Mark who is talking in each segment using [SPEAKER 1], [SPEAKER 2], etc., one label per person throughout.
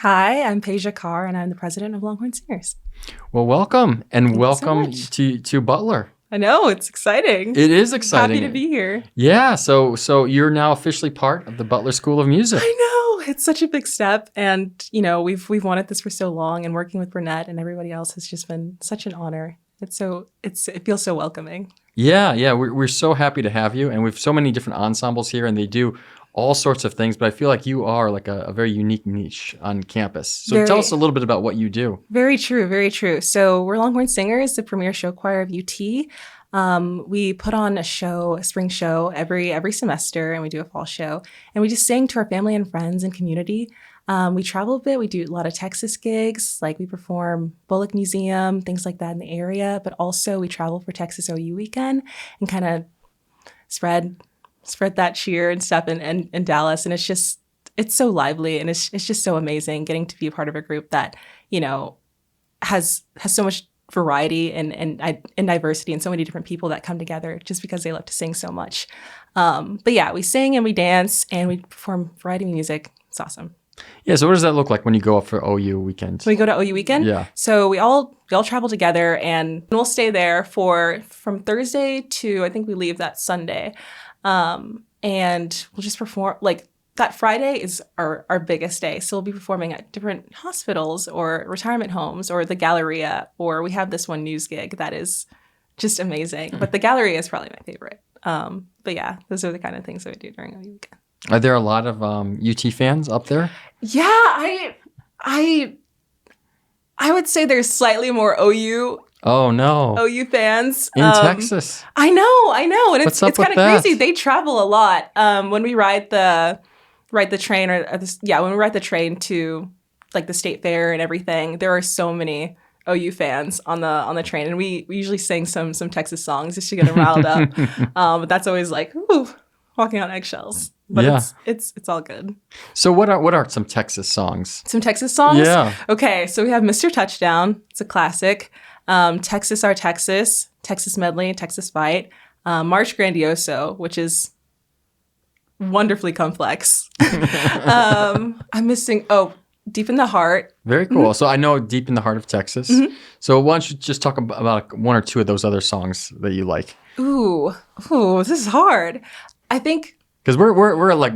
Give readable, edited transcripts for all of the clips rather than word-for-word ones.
[SPEAKER 1] Hi, I'm Pejah Carr, and I'm the president of Longhorn Singers.
[SPEAKER 2] Well, welcome and
[SPEAKER 1] Thank you so
[SPEAKER 2] welcome
[SPEAKER 1] much.
[SPEAKER 2] to Butler.
[SPEAKER 1] I know, it's exciting.
[SPEAKER 2] It is exciting.
[SPEAKER 1] Happy to be here.
[SPEAKER 2] Yeah, so you're now officially part of the Butler School of Music.
[SPEAKER 1] I know, it's such a big step, and we've wanted this for so long, and working with Burnett and everybody else has just been such an honor. It feels so welcoming.
[SPEAKER 2] Yeah, we're so happy to have you, and we have so many different ensembles here, and they do all sorts of things. But I feel like you are like a very unique niche on campus. So tell us a little bit about what you do.
[SPEAKER 1] Very true, very true. So we're Longhorn Singers, the premier show choir of UT. We put on a spring show every semester, and we do a fall show, and we just sing to our family and friends and community. We travel a bit. We do a lot of Texas gigs, like we perform Bullock Museum, things like that in the area, but also we travel for Texas OU weekend and kind of spread that cheer and stuff in Dallas. And it's so lively, and it's just so amazing getting to be a part of a group that, has so much variety and diversity and so many different people that come together just because they love to sing so much. But yeah, we sing and we dance and we perform variety music. It's awesome.
[SPEAKER 2] Yeah, so what does that look like when you go up for OU weekend?
[SPEAKER 1] When we go to OU weekend?
[SPEAKER 2] Yeah.
[SPEAKER 1] So we all travel together, and we'll stay there from Thursday to, I think we leave that Sunday. And we'll just perform, like that Friday is our biggest day. So we'll be performing at different hospitals or retirement homes or the Galleria, or we have this one news gig that is just amazing. But the Galleria is probably my favorite. But yeah, those are the kind of things that we do during OU weekend.
[SPEAKER 2] Are there a lot of UT fans up there?
[SPEAKER 1] Yeah, I would say there's slightly more OU.
[SPEAKER 2] Oh no!
[SPEAKER 1] OU fans
[SPEAKER 2] in Texas.
[SPEAKER 1] I know, and it's kind of crazy. They travel a lot. When we ride the train when we ride the train to like the state fair and everything, there are so many OU fans on the train, and we usually sing some Texas songs just to get them riled up. But that's always like, ooh, walking on eggshells. But yeah, it's all good.
[SPEAKER 2] So what are some Texas songs?
[SPEAKER 1] Some Texas songs?
[SPEAKER 2] Yeah.
[SPEAKER 1] Okay, so we have Mr. Touchdown. It's a classic. Texas Our Texas, Texas Medley, Texas Fight. March Grandioso, which is wonderfully complex. I'm missing, Deep in the Heart.
[SPEAKER 2] Very cool. Mm-hmm. So I know Deep in the Heart of Texas. Mm-hmm. So why don't you just talk about one or two of those other songs that you like?
[SPEAKER 1] Ooh, this is hard. I think
[SPEAKER 2] because we're like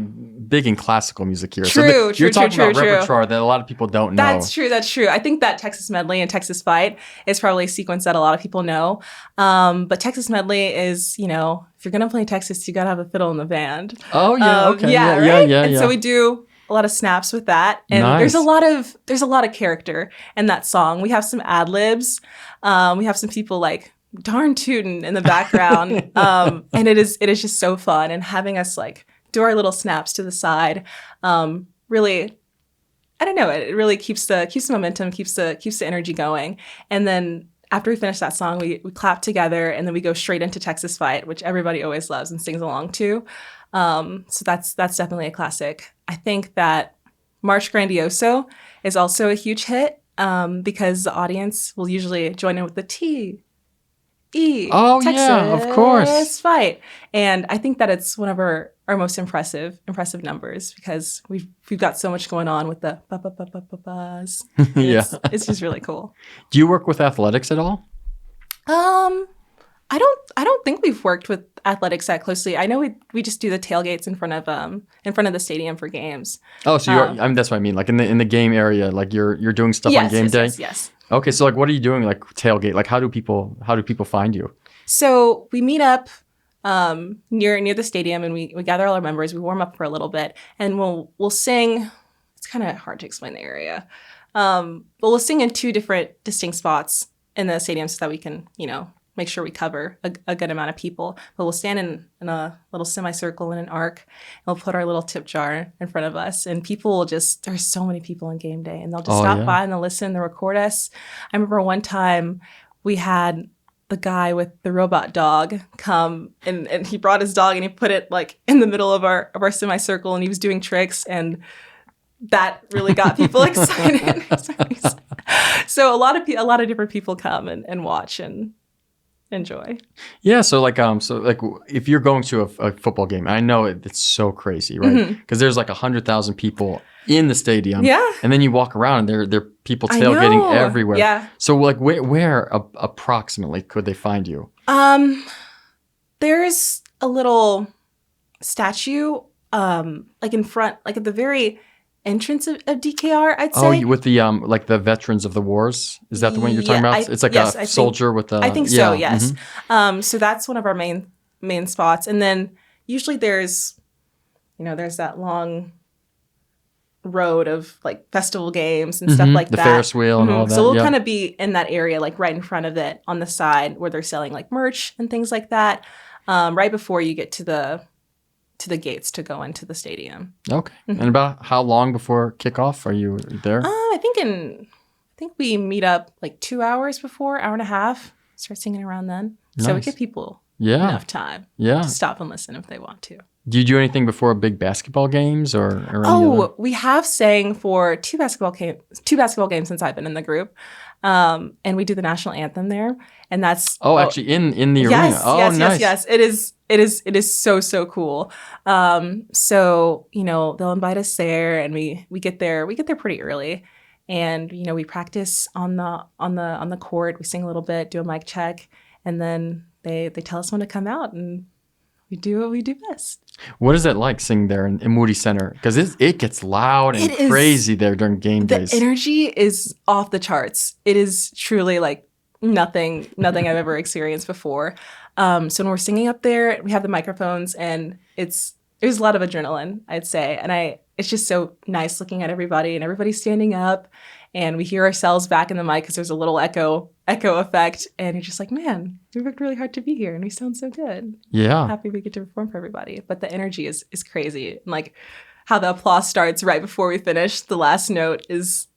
[SPEAKER 2] big in classical music here.
[SPEAKER 1] True,
[SPEAKER 2] you're talking about repertoire that a lot of people don't know.
[SPEAKER 1] That's true. I think that Texas Medley and Texas Fight is probably a sequence that a lot of people know. But Texas Medley is, if you're going to play Texas, you got to have a fiddle in the band.
[SPEAKER 2] Oh, yeah, okay.
[SPEAKER 1] Yeah, right?
[SPEAKER 2] Yeah.
[SPEAKER 1] And so we do a lot of snaps with that. And
[SPEAKER 2] nice.
[SPEAKER 1] there's a lot of character in that song. We have some ad-libs. We have some people like darn tootin' in the background. And it is just so fun. And having us like do our little snaps to the side, really, I don't know, it really keeps the momentum, keeps the energy going. And then after we finish that song, we clap together, and then we go straight into Texas Fight, which everybody always loves and sings along to. So that's definitely a classic. I think that March Grandioso is also a huge hit, because the audience will usually join in with the T. Texas
[SPEAKER 2] yeah, of course.
[SPEAKER 1] Fight. And I think that it's one of our most impressive numbers, because we've got so much going on with the buzz.
[SPEAKER 2] Yeah.
[SPEAKER 1] It's just really cool.
[SPEAKER 2] Do you work with athletics at all?
[SPEAKER 1] I don't think we've worked with athletics that closely. I know we just do the tailgates in front of the stadium for games. Oh,
[SPEAKER 2] so that's what I mean. Like in the game area, like you're doing stuff on game day.
[SPEAKER 1] Yes.
[SPEAKER 2] Okay, so like what are you doing like tailgate? Like how do people find you?
[SPEAKER 1] So we meet up near the stadium, and we gather all our members. We warm up for a little bit, and we'll sing. It's kind of hard to explain the area, but we'll sing in two different distinct spots in the stadium so that we can make sure we cover a good amount of people. But we'll stand in a little semicircle in an arc, and we'll put our little tip jar in front of us, and people will there's so many people on game day, and they'll just stop by and they'll listen, they'll record us. I remember one time we had the guy with the robot dog come, and he brought his dog, and he put it like in the middle of our semicircle, and he was doing tricks, and that really got people excited. So a lot of different people come and watch, and enjoy.
[SPEAKER 2] Yeah, so if you're going to a football game, I know it's so crazy, right? Because there's like 100,000 people in the stadium,
[SPEAKER 1] Yeah.
[SPEAKER 2] and then you walk around and there are people
[SPEAKER 1] I
[SPEAKER 2] tailgating
[SPEAKER 1] know.
[SPEAKER 2] everywhere.
[SPEAKER 1] Yeah.
[SPEAKER 2] So like where approximately could they find you?
[SPEAKER 1] There's a little statue, like in front, like at the very entrance of DKR, I'd
[SPEAKER 2] Oh,
[SPEAKER 1] say.
[SPEAKER 2] with the like the veterans of the wars, is that the one you're talking about? It's like
[SPEAKER 1] Yes,
[SPEAKER 2] a soldier with a
[SPEAKER 1] I think
[SPEAKER 2] yeah.
[SPEAKER 1] so. Yes. So that's one of our main spots, and then usually there's that long road of like festival games and stuff like
[SPEAKER 2] the
[SPEAKER 1] that.
[SPEAKER 2] Ferris wheel and all that.
[SPEAKER 1] So we'll
[SPEAKER 2] yeah.
[SPEAKER 1] kind of be in that area, like right in front of it on the side where they're selling like merch and things like that. Right before you get to the gates to go into the stadium.
[SPEAKER 2] Okay. And about how long before kickoff are you there?
[SPEAKER 1] I think we meet up like 2 hours before, hour and a half. Start singing around then. So we
[SPEAKER 2] Nice.
[SPEAKER 1] give people
[SPEAKER 2] Yeah.
[SPEAKER 1] enough time
[SPEAKER 2] Yeah.
[SPEAKER 1] to stop and listen if they want to.
[SPEAKER 2] Do you do anything before big basketball games or any other?
[SPEAKER 1] We have sang for two basketball games since I've been in the group. And we do the national anthem there. And that's
[SPEAKER 2] actually in the arena. Oh, nice.
[SPEAKER 1] Yes. It is so cool. So, they'll invite us there and we get there pretty early. And, we practice on the court. We sing a little bit, do a mic check, and then they tell us when to come out, and we do what we do best.
[SPEAKER 2] What is it like singing there in Moody Center? Because it gets loud and crazy there during game days.
[SPEAKER 1] The energy is off the charts. It is truly like nothing I've ever experienced before. So when we're singing up there, we have the microphones, and there's a lot of adrenaline, I'd say. And it's just so nice looking at everybody, and everybody's standing up, and we hear ourselves back in the mic because there's a little echo effect, and you're just like, man, we worked really hard to be here, and we sound so good.
[SPEAKER 2] Yeah.
[SPEAKER 1] Happy we get to perform for everybody. But the energy is crazy. And like how the applause starts right before we finish the last note is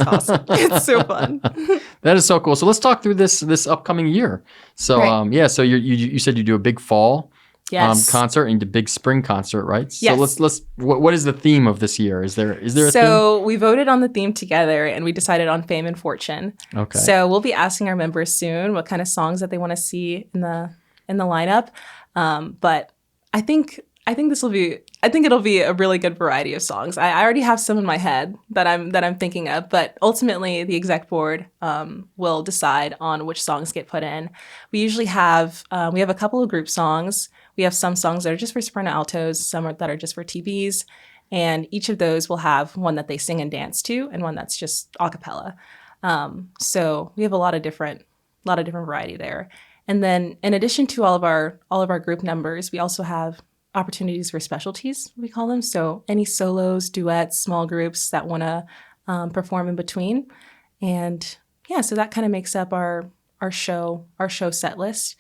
[SPEAKER 1] awesome. It's so fun.
[SPEAKER 2] That is so cool. So let's talk through this upcoming year. So
[SPEAKER 1] right.
[SPEAKER 2] So you said you do a big fall concert and a big spring concert, right?
[SPEAKER 1] Yes.
[SPEAKER 2] So let's what is the theme of this year? Is there a theme?
[SPEAKER 1] So we voted on the theme together, and we decided on fame and fortune.
[SPEAKER 2] Okay.
[SPEAKER 1] So we'll be asking our members soon what kind of songs that they want to see in the lineup. But I think it'll be a really good variety of songs. I already have some in my head that I'm thinking of, but ultimately the exec board will decide on which songs get put in. We usually have a couple of group songs. We have some songs that are just for soprano altos, some that are just for TBs, and each of those will have one that they sing and dance to, and one that's just a cappella. So we have a lot of different variety there. And then in addition to all of our group numbers, we also have opportunities for specialties, we call them. So any solos, duets, small groups that want to perform in between. And yeah, so that kind of makes up our show set list.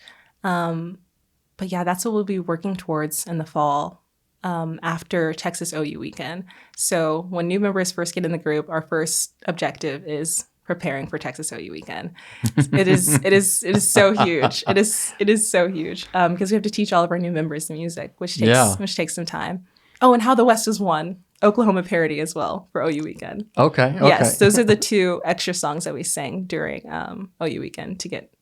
[SPEAKER 1] But yeah, that's what we'll be working towards in the fall after Texas OU weekend. So when new members first get in the group, our first objective is preparing for Texas OU weekend. It is so huge. It is so huge because we have to teach all of our new members the music, which takes some time. Oh, and how the West has won. Oklahoma parody as well for OU weekend.
[SPEAKER 2] Okay.
[SPEAKER 1] Yes, those are the two extra songs that we sing during OU weekend to get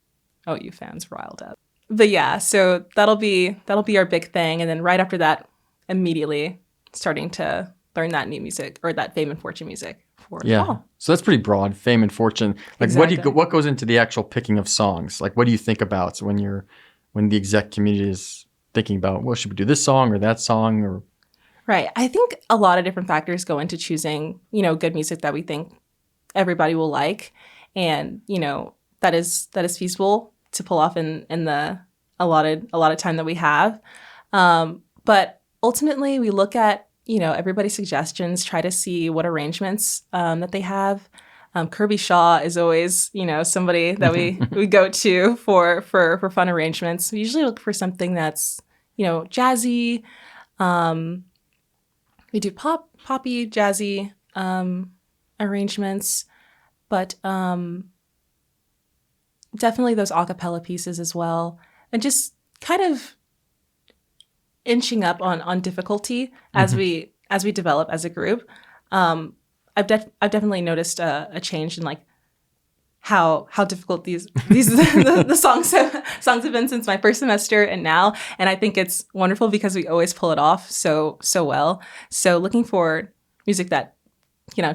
[SPEAKER 1] OU fans riled up. But yeah, so that'll be our big thing, and then right after that, immediately starting to learn that new music or that fame and fortune music for fall.
[SPEAKER 2] So that's pretty broad, fame and fortune. Like
[SPEAKER 1] exactly.
[SPEAKER 2] what goes into the actual picking of songs? Like what do you think about when the exec community is thinking about, well, should we do this song or that song or?
[SPEAKER 1] Right. I think a lot of different factors go into choosing, good music that we think everybody will like, and that is feasible to pull off in the allotted time that we have. But ultimately, we look at everybody's suggestions, try to see what arrangements that they have. Kirby Shaw is always somebody that we go to for fun arrangements. We usually look for something that's jazzy. We do poppy, jazzy arrangements, but definitely those a cappella pieces as well, and just kind of inching up on difficulty as we develop as a group. I've definitely noticed a change in like how difficult these the songs have been since my first semester and now. And I think it's wonderful because we always pull it off so well. So looking for music that,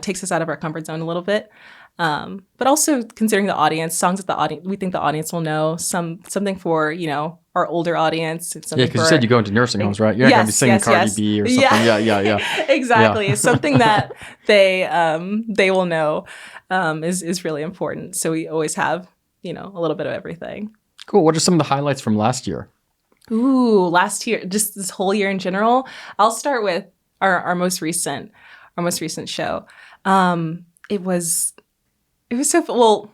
[SPEAKER 1] takes us out of our comfort zone a little bit. But also considering the audience, songs that we think the audience will know, something for, our older audience.
[SPEAKER 2] Yeah, because you said you go into nursing homes, right? You're not going to be singing Cardi B or something. Yeah.
[SPEAKER 1] Exactly. Yeah. Something that they will know is really important. So we always have, a little bit of everything.
[SPEAKER 2] Cool. What are some of the highlights from last year?
[SPEAKER 1] Ooh, last year, just this whole year in general. I'll start with our most recent show. It was so well.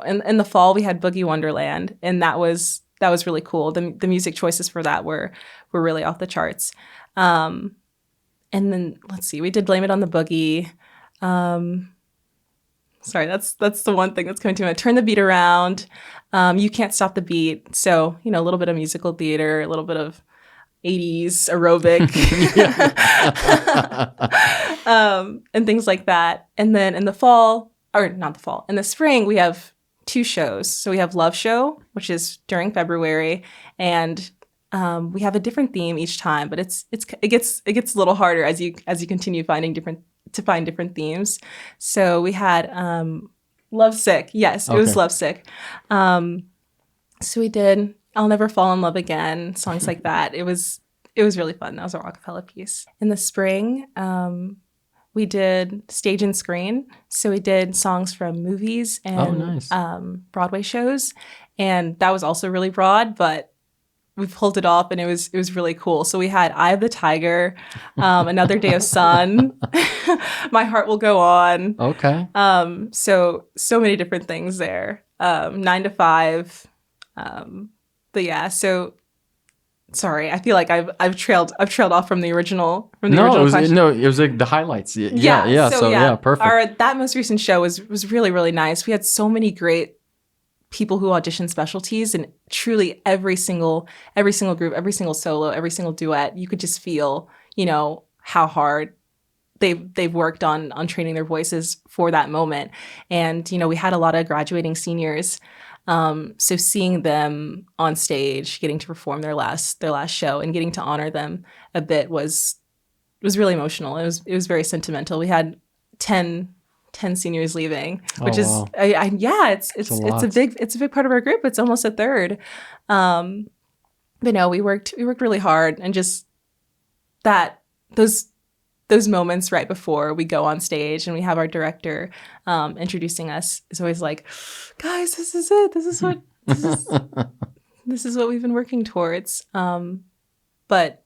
[SPEAKER 1] In the fall we had Boogie Wonderland, and that was really cool. The music choices for that were really off the charts. And then let's see, we did Blame It on the Boogie. Sorry, that's the one thing that's coming to mind. Turn the Beat Around. You Can't Stop the Beat. So a little bit of musical theater, a little bit of 80s aerobic, and things like that. And then in the fall, or not the fall, in the spring, we have 2 shows. So we have Love Show, which is during February, and we have a different theme each time. But it gets a little harder as you continue find different themes. So we had Lovesick. Yes, it was Lovesick. So we did I'll Never Fall in Love Again, songs like that. It was really fun. That was a acapella piece. In the spring, we did Stage and Screen. So we did songs from movies and Broadway shows. And that was also really broad, but we pulled it off and it was really cool. So we had Eye of the Tiger, Another Day of Sun, My Heart Will Go On.
[SPEAKER 2] Okay.
[SPEAKER 1] So many different things there. 9 to 5. But yeah, so sorry, I feel like I've trailed off from the original question.
[SPEAKER 2] It was like the highlights. Yeah. So perfect.
[SPEAKER 1] That most recent show was really, really nice. We had so many great people who auditioned specialties, and truly every single group, every single solo, every single duet, you could just feel, how hard they've worked on training their voices for that moment. And, we had a lot of graduating seniors. So seeing them on stage, getting to perform their last show and getting to honor them a bit was really emotional. It was very sentimental. We had 10 seniors leaving, which is
[SPEAKER 2] wow.
[SPEAKER 1] It's a big part of our group. It's almost a third. But no, we worked really hard, and just those moments right before we go on stage and we have our director introducing us is always like, guys, this is it. This is what we've been working towards. But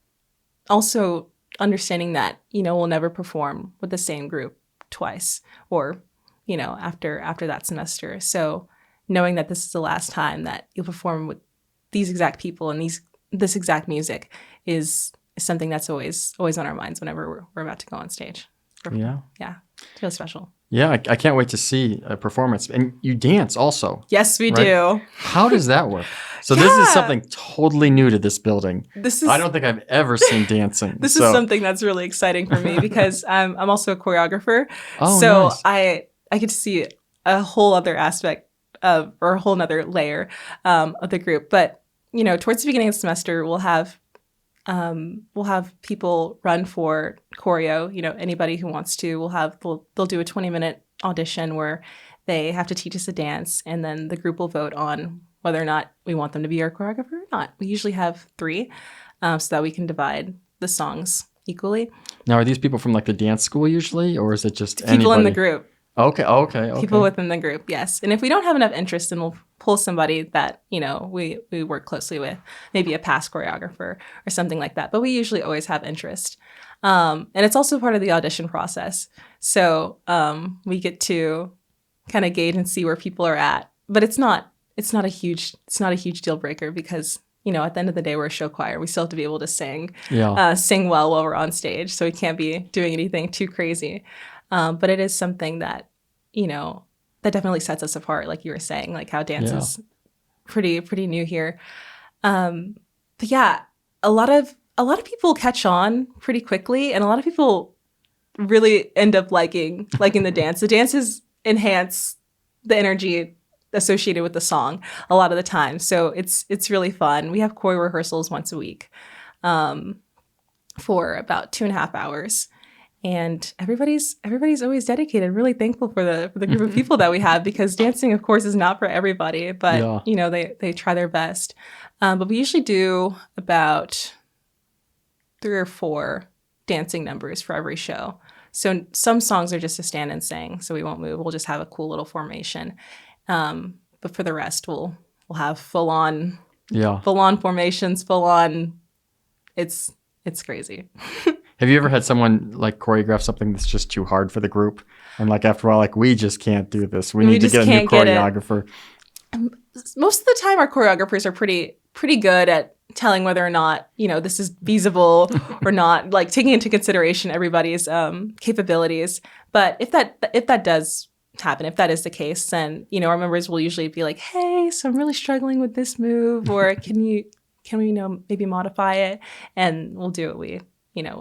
[SPEAKER 1] also understanding that, we'll never perform with the same group twice or, after that semester. So knowing that this is the last time that you'll perform with these exact people and this exact music is something that's always on our minds whenever we're about to go on stage. Yeah, it's really special.
[SPEAKER 2] Yeah, I can't wait to see a performance. And you dance also.
[SPEAKER 1] Yes, we do.
[SPEAKER 2] How does that work? So this is something totally new to this building. I don't think I've ever seen dancing.
[SPEAKER 1] This is something that's really exciting for me because I'm also a choreographer.
[SPEAKER 2] Oh,
[SPEAKER 1] so
[SPEAKER 2] nice.
[SPEAKER 1] I get to see a whole other aspect or a whole other layer of the group. But, towards the beginning of the semester, we'll have people run for choreo. Anybody who wants to, they'll do a 20-minute audition where they have to teach us a dance, and then the group will vote on whether or not we want them to be our choreographer or not. We usually have 3, so that we can divide the songs equally.
[SPEAKER 2] Now, are these people from like the dance school usually, or is it just
[SPEAKER 1] people
[SPEAKER 2] anybody?
[SPEAKER 1] In the group?
[SPEAKER 2] Okay.
[SPEAKER 1] People within the group, yes. And if we don't have enough interest, then we'll pull somebody that, we work closely with, maybe a past choreographer or something like that. But we usually always have interest. And it's also part of the audition process. So we get to kind of gauge and see where people are at. But it's not a huge deal breaker because, at the end of the day, we're a show choir. We still have to be able to sing well while we're on stage. So we can't be doing anything too crazy. But it is something that, that definitely sets us apart, like you were saying, like how dance is pretty new here. But yeah, a lot of people catch on pretty quickly, and a lot of people really end up liking the dance. The dances enhance the energy associated with the song a lot of the time. So it's really fun. We have choreo rehearsals once a week for about 2.5 hours. And everybody's always dedicated, really thankful for the group of people that we have, because dancing, of course, is not for everybody, but they try their best. But we usually do about 3 or 4 dancing numbers for every show. So some songs are just to stand and sing, so we won't move. We'll just have a cool little formation. But for the rest, we'll have full on formations, full on. It's crazy.
[SPEAKER 2] Have you ever had someone like choreograph something that's just too hard for the group? And like after a while, like, we just can't do this. We need to get a new choreographer.
[SPEAKER 1] Most of the time, our choreographers are pretty good at telling whether or not, this is feasible or not, like taking into consideration everybody's capabilities. But if that does happen, if that is the case, then, our members will usually be like, hey, so I'm really struggling with this move, or can we maybe modify it? And we'll do what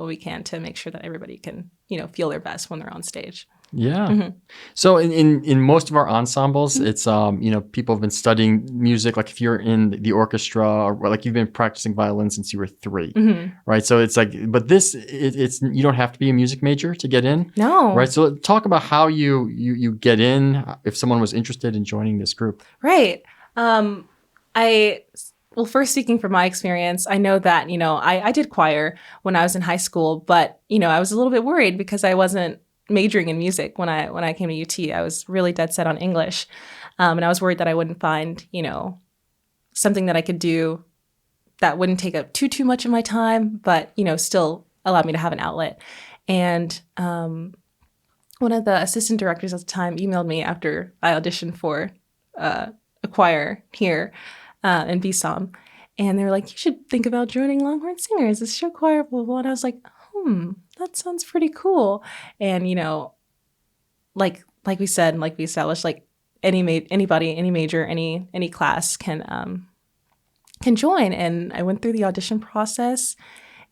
[SPEAKER 1] we can to make sure that everybody can, feel their best when they're on stage.
[SPEAKER 2] Yeah. Mm-hmm. So in most of our ensembles, it's, people have been studying music. Like if you're in the orchestra, or like you've been practicing violin since you were 3, right? So it's like, but it's you don't have to be a music major to get in.
[SPEAKER 1] No.
[SPEAKER 2] Right. So talk about how you get in if someone was interested in joining this group.
[SPEAKER 1] Right. Well, first, speaking from my experience, I know that, I did choir when I was in high school, but, I was a little bit worried because I wasn't majoring in music when I came to UT. I was really dead set on English. And I was worried that I wouldn't find, something that I could do that wouldn't take up too much of my time, but, still allow me to have an outlet. And one of the assistant directors at the time emailed me after I auditioned for a choir here in BSOM. And they were like, you should think about joining Longhorn Singers, this show choir, blah, blah. And I was like, that sounds pretty cool. And, like we said, and like we established, like anybody, any major, any class can join. And I went through the audition process,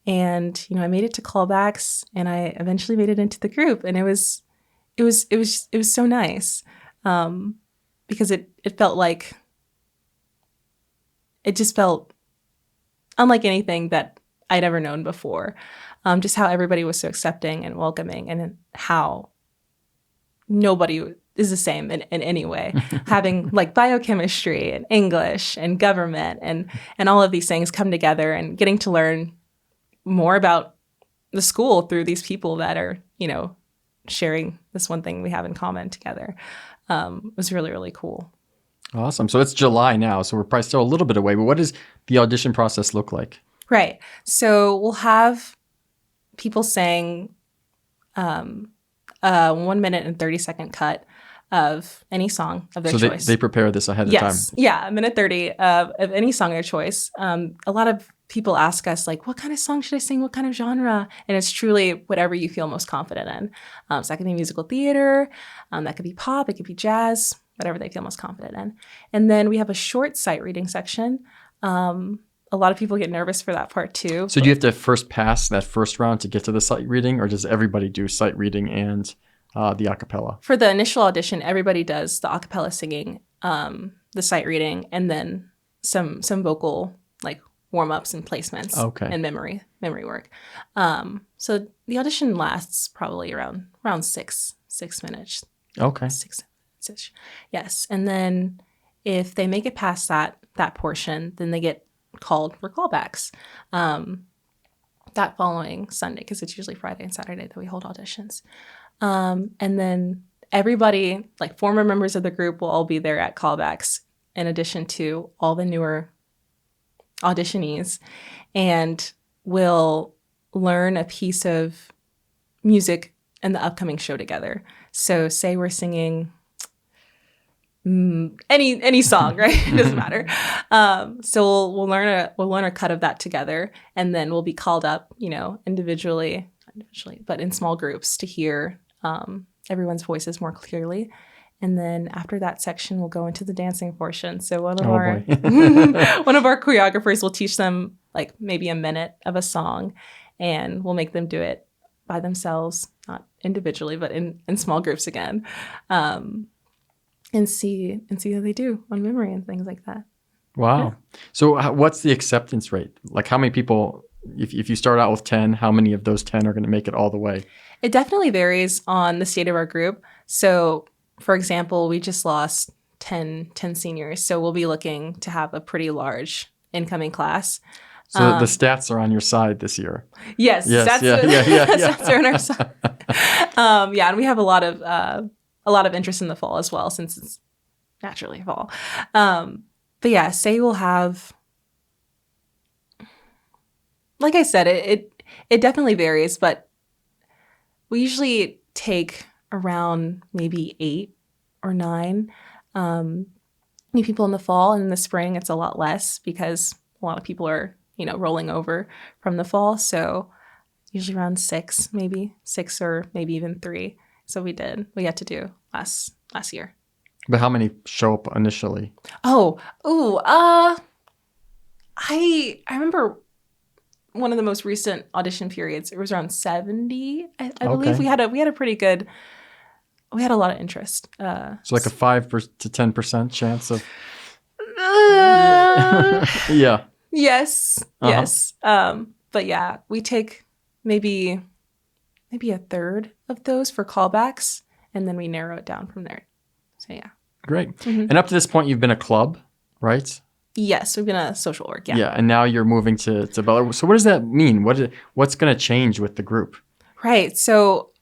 [SPEAKER 1] and, I made it to callbacks, and I eventually made it into the group. And it was so nice because it felt like, it just felt unlike anything that I'd ever known before. Just how everybody was so accepting and welcoming, and how nobody is the same in any way. Having like biochemistry and English and government and all of these things come together, and getting to learn more about the school through these people that are, sharing this one thing we have in common together, was really, really cool.
[SPEAKER 2] Awesome. So it's July now, so we're probably still a little bit away, but what does the audition process look like?
[SPEAKER 1] Right. So we'll have people sing a 1 minute and 30-second cut of any song of their choice. So
[SPEAKER 2] they prepare this ahead of time?
[SPEAKER 1] Yeah, 1:30 of any song of their choice. A lot of people ask us, like, what kind of song should I sing? What kind of genre? And it's truly whatever you feel most confident in. So that could be musical theater, that could be pop, it could be jazz, whatever they feel most confident in. And then we have a short sight reading section. A lot of people get nervous for that part too.
[SPEAKER 2] So do you have to first pass that first round to get to the sight reading, or does everybody do sight reading and the a cappella?
[SPEAKER 1] For the initial audition, everybody does the a cappella singing, the sight reading, and then some vocal like warm-ups and placements and memory work. So the audition lasts probably around 6 minutes.
[SPEAKER 2] Okay.
[SPEAKER 1] 6 minutes-ish. Yes. And then if they make it past that portion, then they get called for callbacks that following Sunday, because it's usually Friday and Saturday that we hold auditions. And then everybody, like former members of the group, will all be there at callbacks, in addition to all the newer auditionees, and will learn a piece of music in the upcoming show together. So say we're singing any song, right? It doesn't matter. So we'll learn a cut of that together, and then we'll be called up, individually, but in small groups, to hear everyone's voices more clearly. And then after that section, we'll go into the dancing portion. So one of our choreographers will teach them like maybe a minute of a song, and we'll make them do it by themselves, not individually, but in small groups again. and see how they do on memory and things like that.
[SPEAKER 2] Wow.
[SPEAKER 1] Yeah.
[SPEAKER 2] So what's the acceptance rate? Like how many people, if you start out with 10, how many of those 10 are going to make it all the way?
[SPEAKER 1] It definitely varies on the state of our group. So, for example, we just lost 10 seniors. So we'll be looking to have a pretty large incoming class.
[SPEAKER 2] So the stats are on your side this year.
[SPEAKER 1] Yes.
[SPEAKER 2] Yes.
[SPEAKER 1] Stats are on our side. And we have a lot of interest in the fall as well, since it's naturally fall. But yeah, say we'll have, like I said, it definitely varies, but we usually take around maybe 8 or 9 new people in the fall, and in the spring it's a lot less because a lot of people are, rolling over from the fall. So usually around 6 or maybe even 3. So we had to do last year.
[SPEAKER 2] But how many show up initially?
[SPEAKER 1] I remember one of the most recent audition periods. It was around 70, I believe.
[SPEAKER 2] Okay.
[SPEAKER 1] We had a pretty good. We had a lot of interest.
[SPEAKER 2] So like a 5 to 10% chance of. Yeah.
[SPEAKER 1] Yes. Yes. But yeah, we take maybe a third of those for callbacks, and then we narrow it down from there. So yeah.
[SPEAKER 2] Great. Mm-hmm. And up to this point, you've been a club, right?
[SPEAKER 1] Yes, we've been a social org. Yeah.
[SPEAKER 2] Yeah, and now you're moving to Butler. So what does that mean? What's going to change with the group?
[SPEAKER 1] Right. So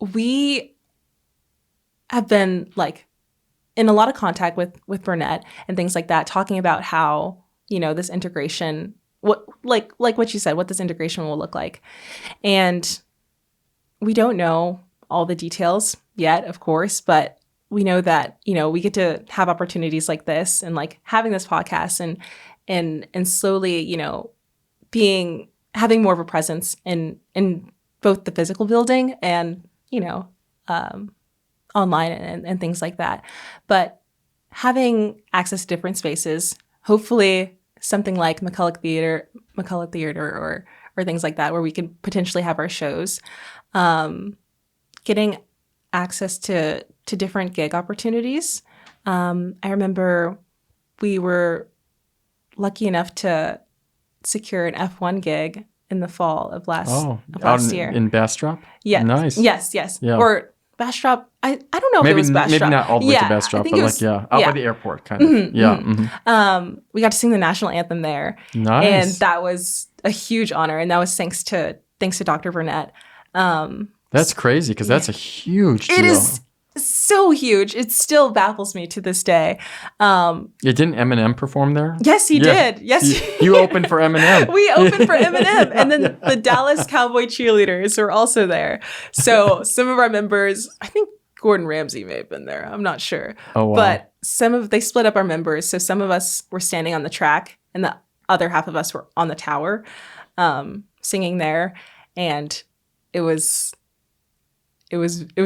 [SPEAKER 1] we have been in a lot of contact with Burnett and things like that, talking about how, this integration, what you said, what this integration will look like. And we don't know all the details yet, of course, but we know that, we get to have opportunities like this and having this podcast and slowly, having more of a presence in both the physical building and, online and things like that. But having access to different spaces, hopefully something like McCulloch Theater or things like that, where we can potentially have our shows, getting access to different gig opportunities. I remember we were lucky enough to secure an F1 gig in the fall of last year.
[SPEAKER 2] In Bastrop?
[SPEAKER 1] Yeah.
[SPEAKER 2] Nice.
[SPEAKER 1] Yes.
[SPEAKER 2] Yeah.
[SPEAKER 1] Or Bastrop. I don't know if it was Bastrop.
[SPEAKER 2] Maybe not all the way to Bastrop, but out by the airport kind of.
[SPEAKER 1] Mm-hmm,
[SPEAKER 2] yeah.
[SPEAKER 1] Mm-hmm. We got to sing the national anthem there.
[SPEAKER 2] Nice.
[SPEAKER 1] And that was a huge honor. And that was thanks to Dr. Burnett.
[SPEAKER 2] That's crazy because that's a huge deal.
[SPEAKER 1] It is so huge. It still baffles me to this day.
[SPEAKER 2] Didn't Eminem perform there?
[SPEAKER 1] Yes, he did. Yes,
[SPEAKER 2] you opened for Eminem.
[SPEAKER 1] We opened for Eminem, and then the Dallas Cowboy cheerleaders were also there. So some of our members, I think Gordon Ramsay may have been there. I'm not sure.
[SPEAKER 2] Oh wow!
[SPEAKER 1] But they split up our members. So some of us were standing on the track, and the other half of us were on the tower, singing there, and it was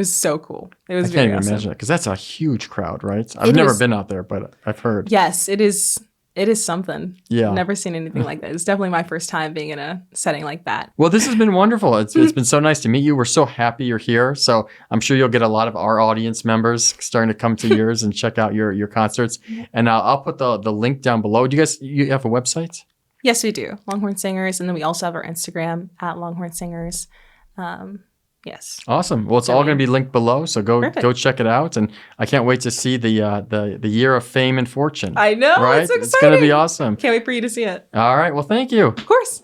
[SPEAKER 1] so cool. It was. I
[SPEAKER 2] can't
[SPEAKER 1] even
[SPEAKER 2] imagine it because that's a huge crowd, right? I've never been out there, but I've heard.
[SPEAKER 1] Yes, it is. It is something.
[SPEAKER 2] Yeah.
[SPEAKER 1] Never seen anything like that. It's definitely my first time being in a setting like that.
[SPEAKER 2] Well, this has been wonderful. It's been so nice to meet you. We're so happy you're here. So I'm sure you'll get a lot of our audience members starting to come to yours and check out your concerts. And I'll put the link down below. You have a website?
[SPEAKER 1] Yes, we do. Longhorn Singers. And then we also have our Instagram at Longhorn Singers. Yes.
[SPEAKER 2] Awesome. Well, it's all going to be linked below, so go check it out. And I can't wait to see the year of fame and fortune.
[SPEAKER 1] I know.
[SPEAKER 2] Right?
[SPEAKER 1] It's exciting.
[SPEAKER 2] It's going to be awesome.
[SPEAKER 1] Can't wait for you to see it.
[SPEAKER 2] All right. Well, thank you.
[SPEAKER 1] Of course.